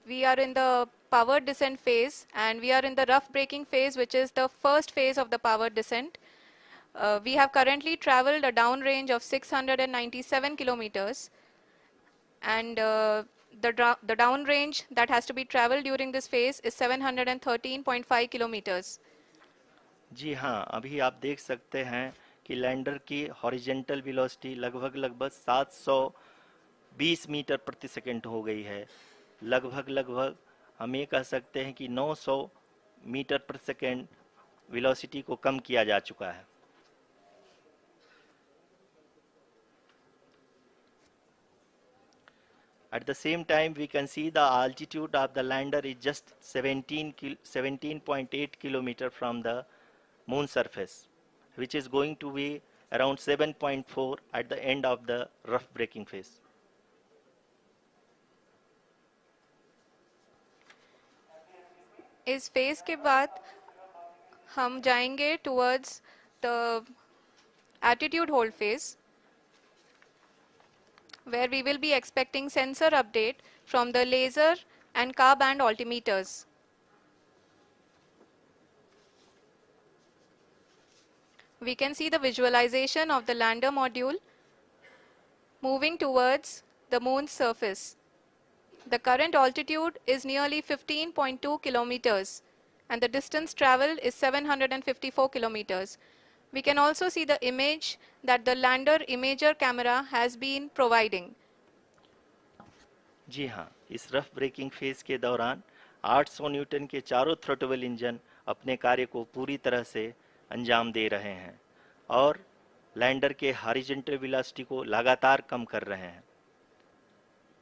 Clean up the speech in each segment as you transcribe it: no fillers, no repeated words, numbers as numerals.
We are in the powered descent phase, and we are in the rough braking phase, which is the first phase of the powered descent. We have currently traveled a downrange of 697 kilometers, and the downrange that has to be traveled during this phase is 713.5 kilometers. जी हाँ, अभी आप देख सकते हैं कि lander की horizontal velocity लगभग 720 metre प्रति सेकंड हो गई है। लगभग हम ये कह सकते हैं कि 900 मीटर प्रति सेकंड वेलोसिटी को कम किया जा चुका है। At the same time, we can see the altitude of the lander is just 17.8 kilometer from the moon surface, which is going to be around 7.4 at the end of the rough braking phase. इस phase के बाद हम जाएंगे towards the attitude hold phase, where we will be expecting sensor update from the laser and car band altimeters. We can see the visualization of the lander module moving towards the moon's surface. The current altitude is nearly 15.2 kilometers, and the distance traveled is 754 kilometers. We can also see the image that the lander imager camera has been providing. जी हाँ, इस rough breaking phase के दौरान 800 Newton के चारों throttle engine अपने कार्य को पूरी तरह से अंजाम दे रहे हैं और लैंडर के हॉरिजॉन्टल वेलोसिटी को लगातार कम कर रहे हैं।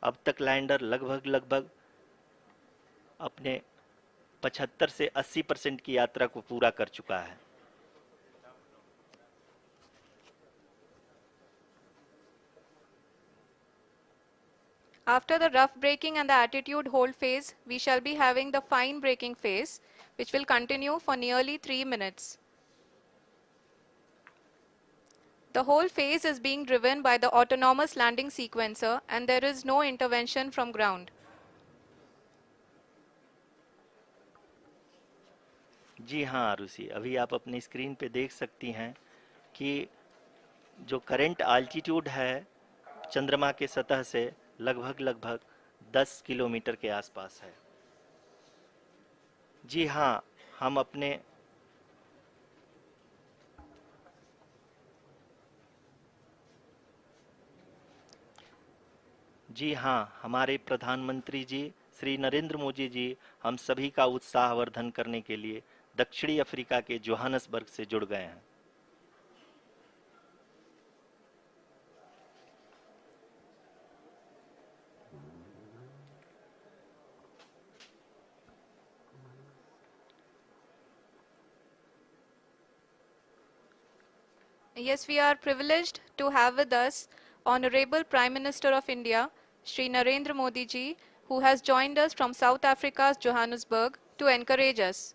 अब तक लैंडर लगभग अपने 75 से 80% की यात्रा को पूरा कर चुका है। After the rough braking and the attitude hold phase, we shall be having the fine braking phase, which will continue for nearly 3 minutes. The whole phase is being driven by the autonomous landing sequencer, and there is no intervention from ground. जी हाँ आरुषि, अभी आप अपनी screen पे देख सकती हैं कि जो करंट आल्टीट्यूड है चंद्रमा के सतह से लगभग 10 किलोमीटर के आसपास है। जी हाँ, हम अपने जी हाँ, हमारे प्रधानमंत्री जी श्री नरेंद्र मोदी जी हम सभी का उत्साहवर्धन करने के लिए दक्षिणी अफ्रीका के जोहानसबर्ग से जुड़ गए हैं। Yes, we are privileged to have with us Honorable Prime Minister of India, Shri Narendra Modi ji, who has joined us from South Africa's Johannesburg to encourage us.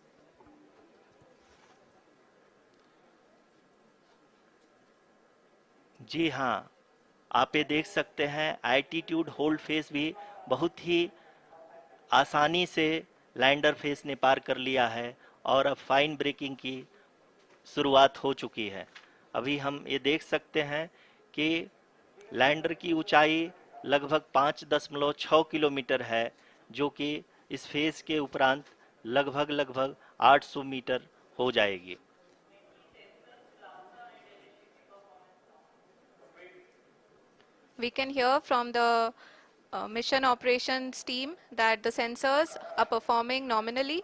जी हाँ, आप ये देख सकते हैं एल्टीट्यूड होल्ड फेस भी बहुत ही आसानी से लैंडर फेस ने पार कर लिया है और अब फाइन ब्रेकिंग की शुरुआत हो चुकी है। अभी हम ये देख सकते हैं कि लैंडर की ऊंचाई लगभग 5.6 किलोमीटर है, जो कि इस फेज के उपरांत लगभग 800 मीटर हो जाएगी। We can hear from the mission operations team that the sensors are performing nominally,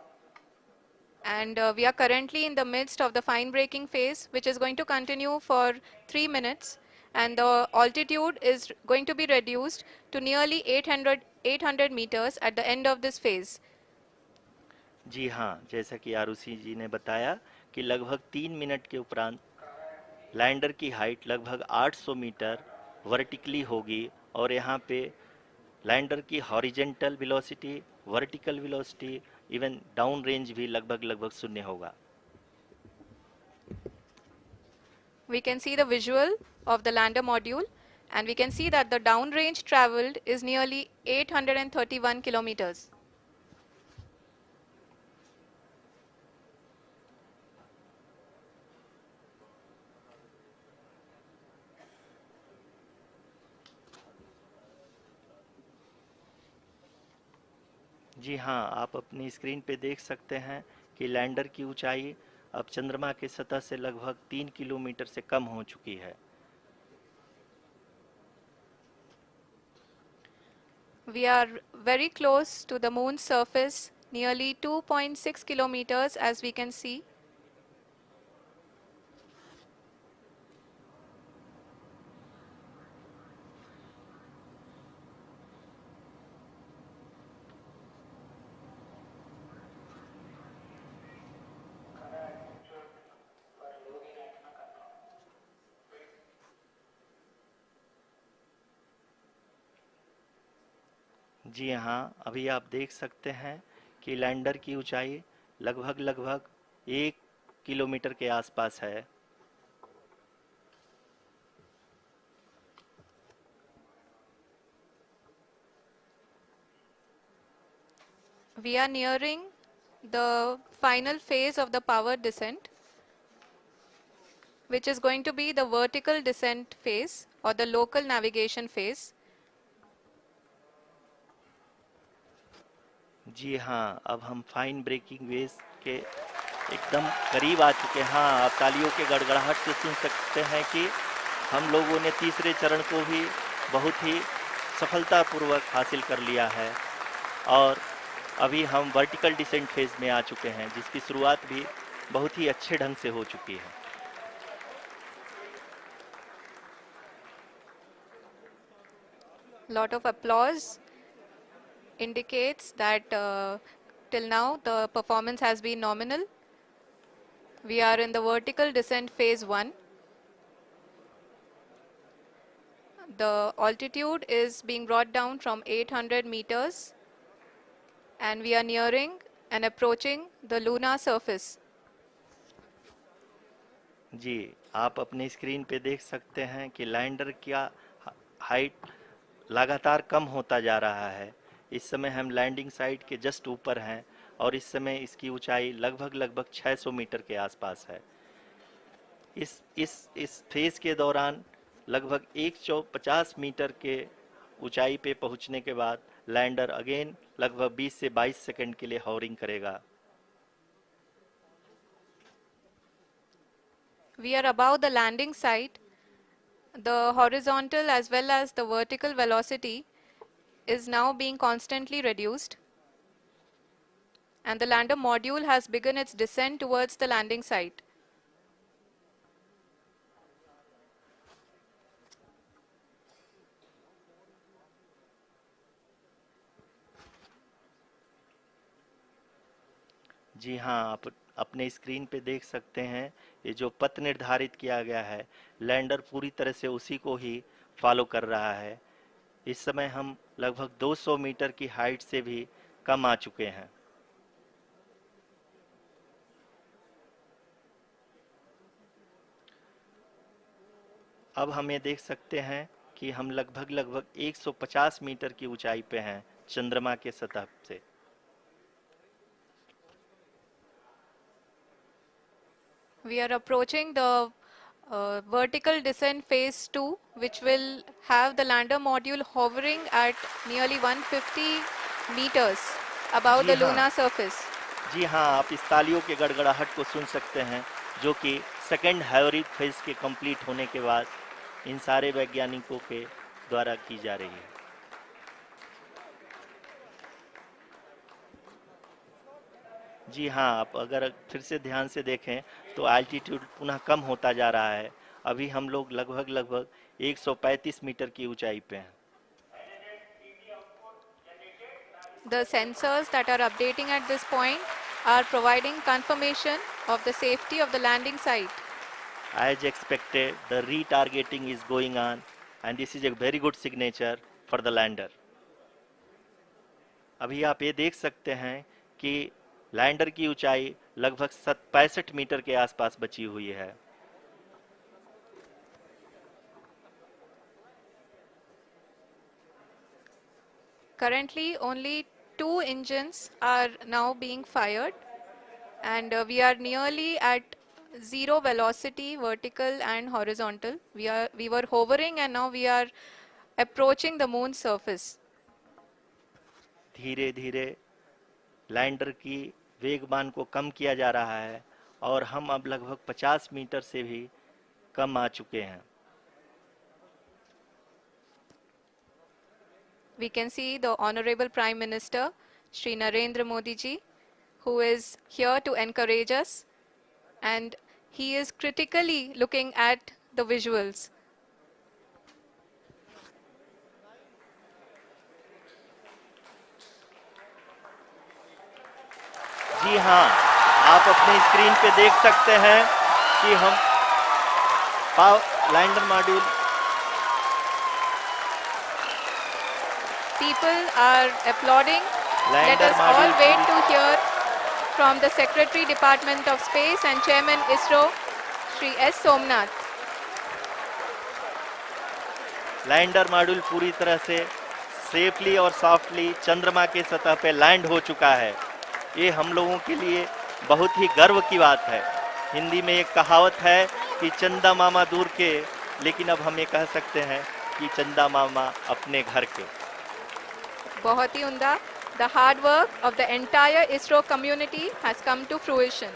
and we are currently in the midst of the fine braking phase, which is going to continue for 3 minutes, and the altitude is going to be reduced to nearly 800 meters at the end of this phase. जी हाँ, जैसा कि आरुषि जी ने बताया कि लगभग 3 minute के उपरांत lander की हाइट लगभग 800 मीटर वर्टिकली होगी और यहाँ पे लैंडर की horizontal velocity, vertical velocity, even down range भी लगभग शून्य होगा। We can see the visual of the lander module, And we can see that the downrange traveled is nearly 831 kilometers. जी हाँ, आप अपनी स्क्रीन पे देख सकते हैं कि लैंडर की ऊंचाई अब चंद्रमा की सतह से लगभग 3 किलोमीटर से कम हो चुकी है। We are very close to the moon's surface, nearly 2.6 kilometers as we can see. जी हाँ, अभी आप देख सकते हैं कि लैंडर की ऊंचाई लगभग 1 किलोमीटर के आसपास है। We are nearing the final phase of the power descent, which is going to be the vertical descent phase or the local navigation phase. जी हाँ, अब हम फाइन ब्रेकिंग वेव के एकदम करीब आ चुके हैं। हाँ, आप तालियों के गड़गड़ाहट से सुन सकते हैं कि हम लोगों ने तीसरे चरण को भी बहुत ही सफलतापूर्वक हासिल कर लिया है और अभी हम वर्टिकल डिसेंट फेज में आ चुके हैं, जिसकी शुरुआत भी बहुत ही अच्छे ढंग से हो चुकी है। Lot of applause indicates that till now the performance has been nominal. We are in the vertical descent phase 1. The altitude is being brought down from 800 meters and we are nearing and approaching the lunar surface. जी, आप अपनी screen पे देख सकते हैं कि lander का height लगातार कम होता जा रहा है। इस समय हम लैंडिंग साइट के जस्ट ऊपर हैं और इस समय इसकी ऊंचाई लगभग 600 मीटर के आसपास है। इस फेज के दौरान लगभग 150 मीटर के ऊंचाई पे पहुंचने के बाद लैंडर अगेन लगभग 20 से 22 सेकंड के लिए हॉवरिंग करेगा। We are above the landing site. The horizontal as well as the vertical velocity is now being constantly reduced. And the lander module has begun its descent towards the landing site. जी हाँ, आप अपने screen पे देख सकते हैं ये जो पथ निर्धारित किया गया है, लैंडर पूरी तरह से उसी को ही फॉलो कर रहा है। इस समय हम लगभग 200 मीटर की हाइट से भी कम आ चुके हैं। अब हम ये देख सकते हैं कि हम लगभग 150 मीटर की ऊंचाई पे हैं चंद्रमा के सतह से। We are approaching the vertical descent phase 2, which will have the lander module hovering at nearly 150 meters above ji the हाँ, lunar surface. जी हाँ, आप इस तालियों के गड़गड़ाहट को सुन सकते हैं, जो कि सेकंड हाइब्रिड फेज के कंप्लीट होने के बाद इन सारे वैज्ञानिकों के द्वारा की जा रही है। जी हाँ, आप अगर फिर से ध्यान से देखें तो एल्टीट्यूड पुनः कम होता जा रहा है। अभी हम लोग लगभग 135 मीटर की ऊंचाई पे हैं। The sensors that are updating at this point are providing confirmation of the safety of the landing site. As expected, the retargeting is going on and this is a very good signature for the lander. अभी आप ये देख सकते हैं कि lander की ऊंचाई लगभग 65 मीटर के आसपास बची हुई है। Currently, only 2 engines are now being fired, and we are nearly at zero velocity, vertical and horizontal. We were hovering, and now we are approaching the moon's surface. धीरे धीरे लैंडर की वेगमान को कम किया जा रहा है और हम अब लगभग 50 मीटर से भी कम आ चुके हैं. We can see the Honorable Prime Minister, Shri Narendra Modi ji, who is here to encourage us, and he is critically looking at the visuals. जी हाँ, आप अपनी स्क्रीन पे देख सकते हैं कि हम lander module. People are applauding. Let lander us all module wait to hear from the Secretary, Department of Space and Chairman ISRO, Shri S. Somnath. Lander module पूरी तरह से सेफली और सॉफ्टली चंद्रमा के सतह पे लैंड हो चुका है. ये हम लोगों के लिए बहुत ही गर्व की बात है. हिंदी में एक कहावत है कि चंदा मामा दूर के, लेकिन अब हम ये कह सकते हैं कि चंदा मामा अपने घर के. बहुत ही उम्दा. The hard work of the entire ISRO community has come to fruition.